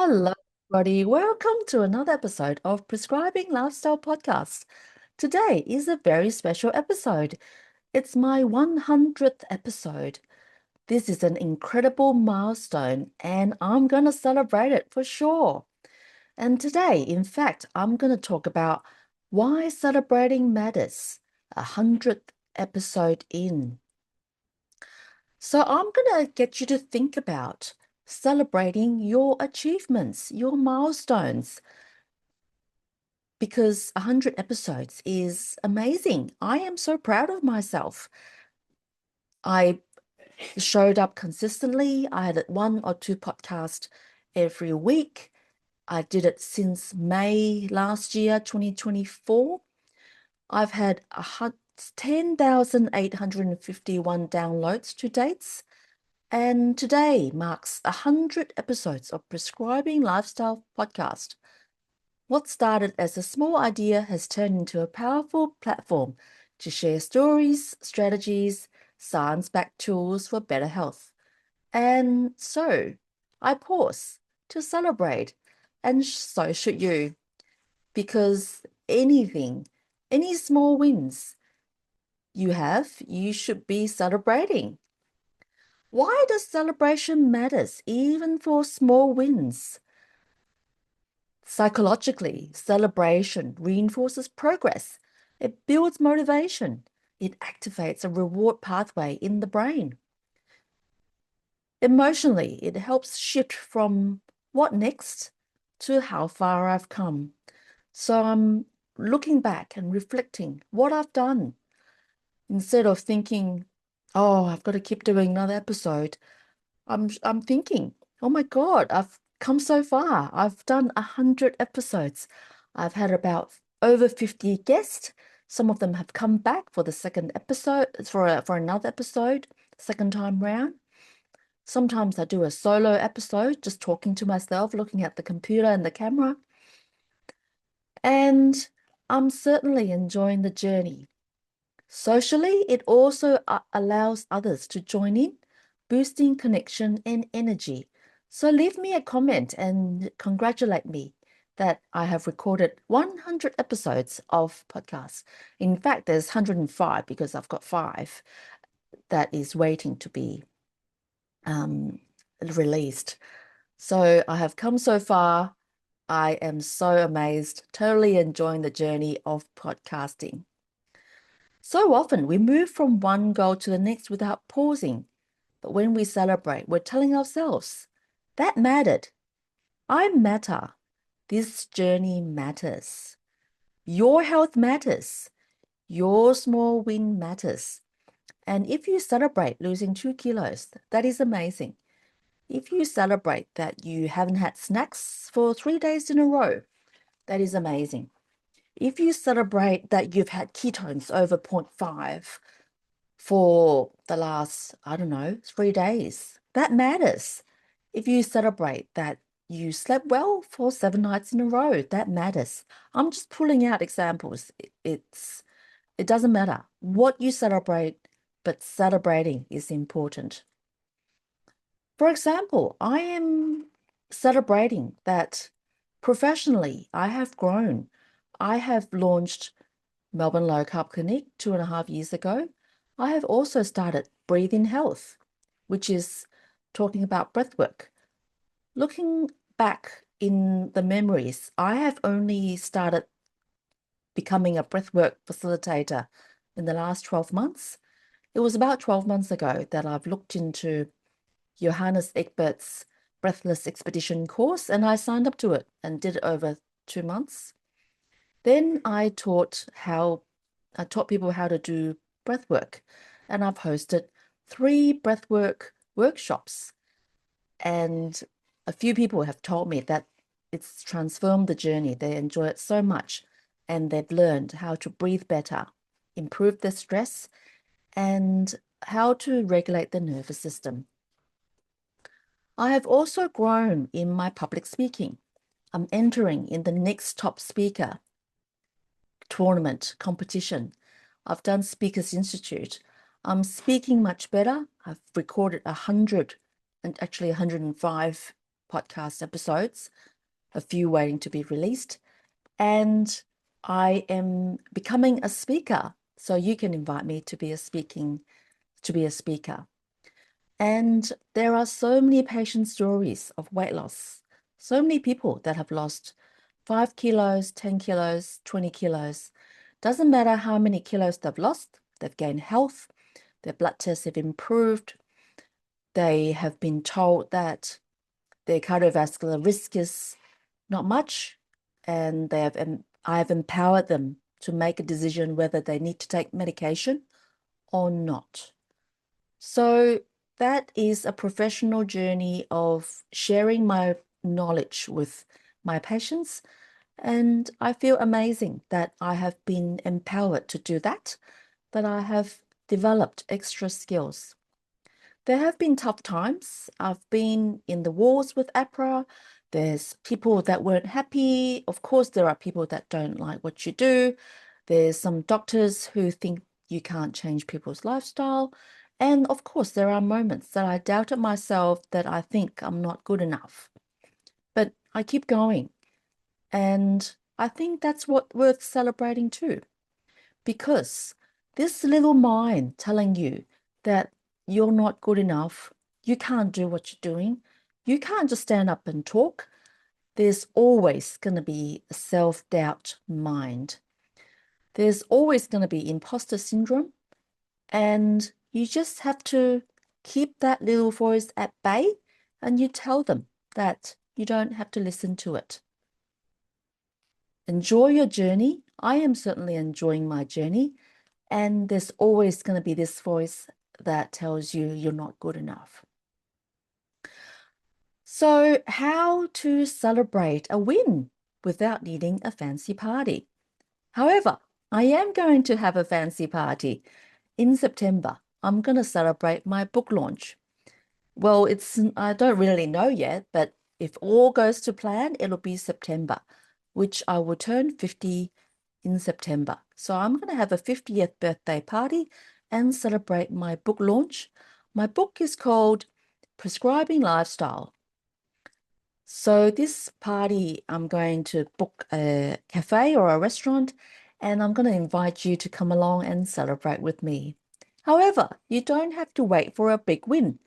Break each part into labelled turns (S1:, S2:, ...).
S1: Hello, everybody. Welcome to another episode of Prescribing Lifestyle Podcast. Today is a very special episode. It's my 100th episode. This is an incredible milestone, and I'm going to celebrate it for sure. And today, in fact, I'm going to talk about why celebrating matters, 100th episode in. So I'm going to get you to think about celebrating your achievements, your milestones, because 100 episodes is amazing. I am so proud of myself. I showed up consistently. I had one or two podcasts every week. I did it since May last year, 2024. I've had 10,851 downloads to dates. And today marks 100 episodes of Prescribing Lifestyle podcast. What started as a small idea has turned into a powerful platform to share stories, strategies, science-backed tools for better health. And so I pause to celebrate, and so should you, because any small wins you should be celebrating. Why does celebration matters even for small wins? Psychologically, celebration reinforces progress. It builds motivation. It activates a reward pathway in the brain. Emotionally, it helps shift from what next to how far I've come. So I'm looking back and reflecting what I've done instead of thinking, oh, I've got to keep doing another episode. I'm thinking, oh my God, I've come so far. I've done 100 episodes. I've had about over 50 guests. Some of them have come back for the second episode, for another episode, second time round. Sometimes I do a solo episode, just talking to myself, looking at the computer and the camera. And I'm certainly enjoying the journey. Socially, it also allows others to join in, boosting connection and energy. So leave me a comment and congratulate me that I have recorded 100 episodes of podcasts. In fact, there's 105 because I've got five that is waiting to be um, released. So I have come so far. I am so amazed, totally enjoying the journey of podcasting. So often we move from one goal to the next without pausing. But when we celebrate, we're telling ourselves, that mattered. I matter. This journey matters. Your health matters. Your small win matters. And if you celebrate losing 2 kilos, that is amazing. If you celebrate that you haven't had snacks for 3 days in a row, that is amazing. If you celebrate that you've had ketones over zero point 0.5 for the last, I don't know, 3 days, that matters. If you celebrate that you slept well for 7 nights in a row, that matters. I'm just pulling out examples. It doesn't matter what you celebrate, but celebrating is important. For example, I am celebrating that professionally I have grown. I have launched Melbourne Low Carb Clinic 2.5 years ago. I have also started Breathe in Health, which is talking about breath work. Looking back in the memories, I have only started becoming a breathwork facilitator in the last 12 months. It was about 12 months ago that I've looked into Johannes Egbert's Breathless Expedition course, and I signed up to it and did it over 2 months. Then I taught people how to do breath work, and I've hosted 3 breathwork workshops. And a few people have told me that it's transformed the journey. They enjoy it so much, and they've learned how to breathe better, improve their stress, and how to regulate the nervous system. I have also grown in my public speaking. I'm entering in the next top speaker tournament competition. I've done Speakers Institute. I'm speaking much better. I've recorded 100 and actually 105 podcast episodes, a few waiting to be released. And I am becoming a speaker. So you can invite me to be a speaker. And there are so many patient stories of weight loss. So many people that have lost 5 kilos, 10 kilos, 20 kilos. Doesn't matter how many kilos they've lost, they've gained health, their blood tests have improved, they have been told that their cardiovascular risk is not much, and I've empowered them to make a decision whether they need to take medication or not. So that is a professional journey of sharing my knowledge with my patients. And I feel amazing that I have been empowered to do that I have developed extra skills. There have been tough times. I've been in the wars with APRA. There's people that weren't happy. Of course, there are people that don't like what you do. There's some doctors who think you can't change people's lifestyle. And of course, there are moments that I doubted myself, that I think I'm not good enough. But I keep going. And I think that's what worth celebrating too. Because this little mind telling you that you're not good enough, you can't do what you're doing, you can't just stand up and talk, there's always going to be a self-doubt mind. There's always going to be imposter syndrome, and you just have to keep that little voice at bay, and you tell them that you don't have to listen to it. Enjoy your journey. I am certainly enjoying my journey. And there's always going to be this voice that tells you you're not good enough. So, how to celebrate a win without needing a fancy party? However, I am going to have a fancy party in September. I'm going to celebrate my book launch. Well, I don't really know yet, but if all goes to plan, it'll be September, which I will turn 50 in September. So I'm going to have a 50th birthday party and celebrate my book launch. My book is called Prescribing Lifestyle. So this party, I'm going to book a cafe or a restaurant, and I'm going to invite you to come along and celebrate with me. However, you don't have to wait for a big win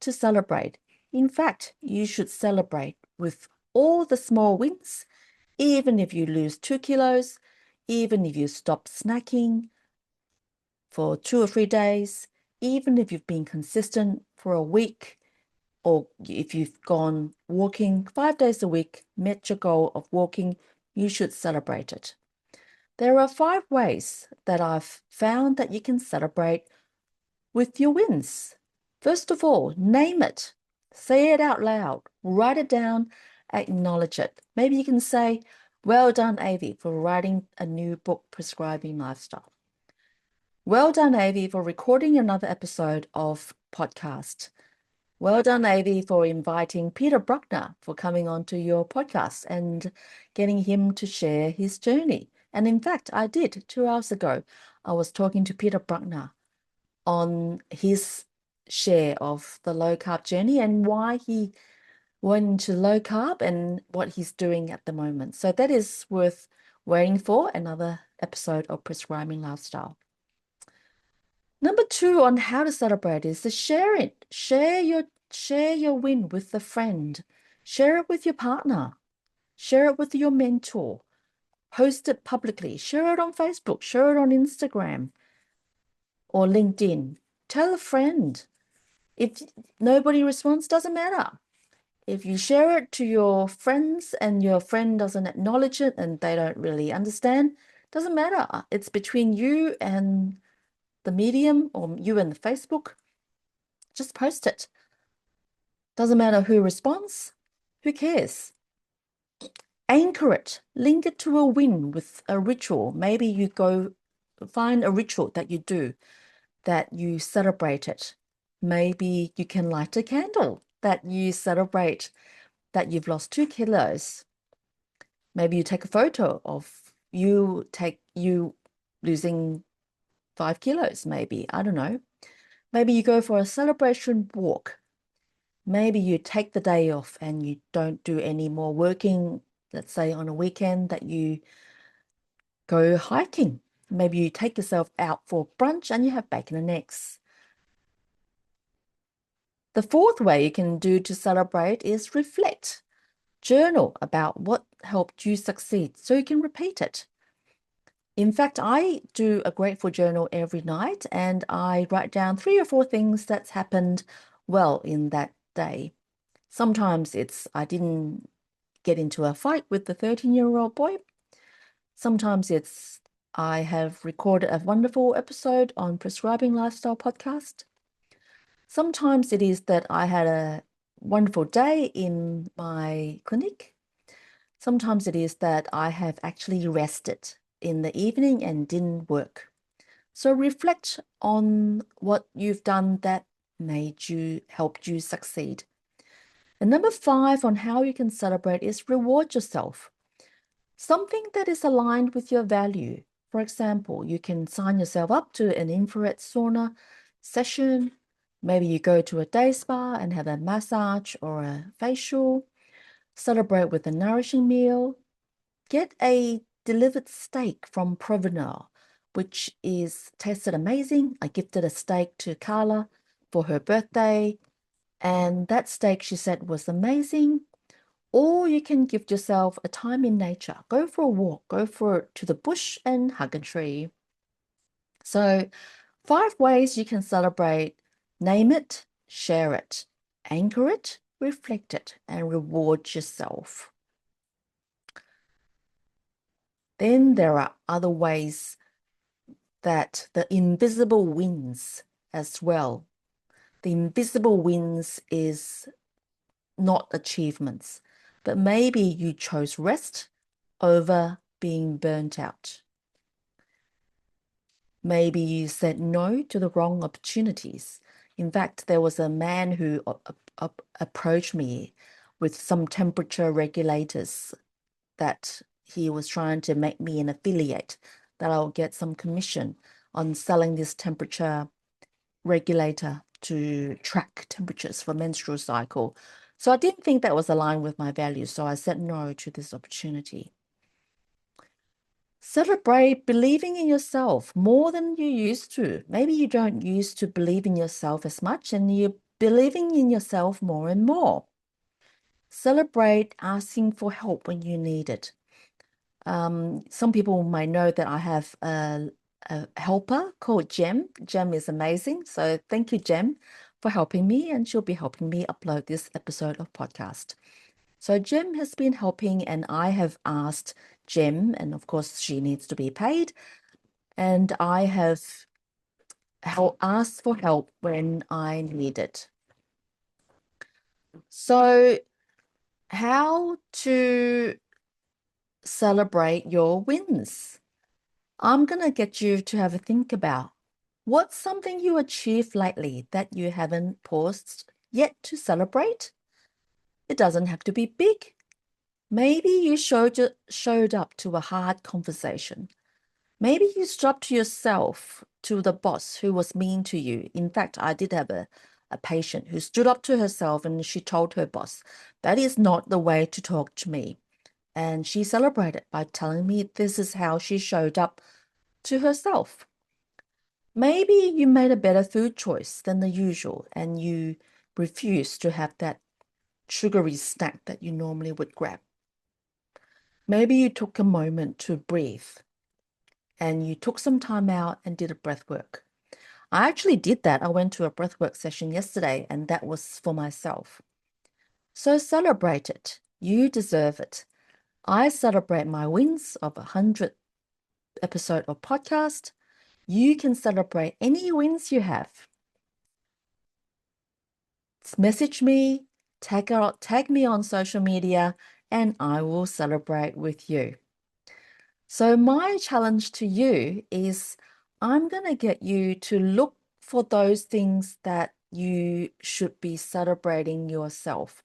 S1: to celebrate. In fact, you should celebrate with all the small wins, even if you lose 2 kilos, even if you stop snacking for 2 or 3 days, even if you've been consistent for a week, or if you've gone walking 5 days a week, met your goal of walking, you should celebrate it. There are 5 ways that I've found that you can celebrate with your wins. First of all, name it. Say it out loud. Write it down. Acknowledge it. Maybe you can say, well done, Avi, for writing a new book, Prescribing Lifestyle. Well done, Avi, for recording another episode of podcast. Well done, Avi, for inviting Peter Bruckner for coming onto your podcast and getting him to share his journey. And in fact, I did 2 hours ago. I was talking to Peter Bruckner on his share of the low carb journey and why he went into low carb and what he's doing at the moment. So that is worth waiting for, another episode of Prescribing Lifestyle. Number 2 on how to celebrate is to share it. Share your win with a friend. Share it with your partner. Share it with your mentor. Post it publicly. Share it on Facebook. Share it on Instagram or LinkedIn. Tell a friend. If nobody responds, doesn't matter. If you share it to your friends and your friend doesn't acknowledge it and they don't really understand, doesn't matter. It's between you and the medium or you and the Facebook. Just post it. Doesn't matter who responds. Who cares? Anchor it. Link it to a win with a ritual. Maybe you go find a ritual that you do, that you celebrate it. Maybe you can light a candle that you celebrate that you've lost 2 kilos. Maybe you take a photo of you losing 5 kilos, maybe. I don't know. Maybe you go for a celebration walk. Maybe you take the day off and you don't do any more working. Let's say on a weekend that you go hiking. Maybe you take yourself out for brunch and you have bacon and eggs. The fourth way you can do to celebrate is reflect. Journal about what helped you succeed so you can repeat it. In fact, I do a grateful journal every night and I write down 3 or 4 things that's happened well in that day. Sometimes it's I didn't get into a fight with the 13-year-old boy. Sometimes it's I have recorded a wonderful episode on Prescribing Lifestyle podcast. Sometimes it is that I had a wonderful day in my clinic. Sometimes it is that I have actually rested in the evening and didn't work. So reflect on what you've done that helped you succeed. And number 5 on how you can celebrate is reward yourself. Something that is aligned with your value. For example, you can sign yourself up to an infrared sauna session. Maybe you go to a day spa and have a massage or a facial. Celebrate with a nourishing meal. Get a delivered steak from Provenal, which is tasted amazing. I gifted a steak to Carla for her birthday, and that steak, she said, was amazing. Or you can gift yourself a time in nature. Go for a walk, to the bush and hug a tree. So 5 ways you can celebrate: name it, share it, anchor it, reflect it, and reward yourself. Then there are other ways that the invisible wins as well. The invisible wins is not achievements, but maybe you chose rest over being burnt out. Maybe you said no to the wrong opportunities. In fact, there was a man who approached me with some temperature regulators that he was trying to make me an affiliate, that I'll get some commission on selling this temperature regulator to track temperatures for menstrual cycle. So I didn't think that was aligned with my values, so I said no to this opportunity. Celebrate believing in yourself more than you used to. Maybe you don't used to believe in yourself as much and you're believing in yourself more and more. Celebrate asking for help when you need it. Some people might know that I have a helper called Jem. Jem is amazing. So thank you, Jem, for helping me, and she'll be helping me upload this episode of podcast. So Jem has been helping, and I have asked Jem, and of course she needs to be paid, and I have asked for help when I need it. So how to celebrate your wins? I'm going to get you to have a think about what's something you achieved lately that you haven't paused yet to celebrate. It doesn't have to be big. Maybe you showed up to a hard conversation. Maybe you stood up to yourself, to the boss who was mean to you. In fact, I did have a patient who stood up to herself and she told her boss, that is not the way to talk to me. And she celebrated by telling me this is how she showed up to herself. Maybe you made a better food choice than the usual and you refused to have that sugary snack that you normally would grab. Maybe you took a moment to breathe and you took some time out and did a breath work. I actually did that. I went to a breathwork session yesterday and that was for myself. So celebrate it. You deserve it. I celebrate my wins of 100 episode of podcast. You can celebrate any wins you have. Message me, tag me on social media, and I will celebrate with you. So my challenge to you is I'm going to get you to look for those things that you should be celebrating yourself.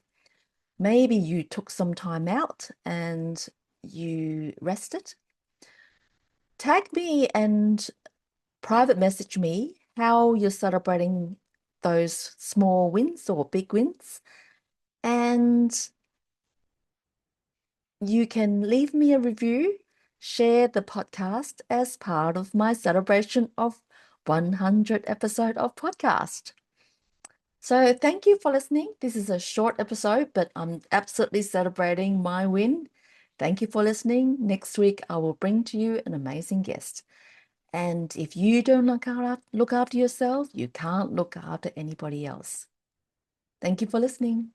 S1: Maybe you took some time out and you rested. Tag me and private message me how you're celebrating those small wins or big wins. And you can leave me a review, share the podcast as part of my celebration of 100 episode of podcast. So thank you for listening. This is a short episode, but I'm absolutely celebrating my win. Thank you for listening. Next week, I will bring to you an amazing guest. And if you don't look after yourself, you can't look after anybody else. Thank you for listening.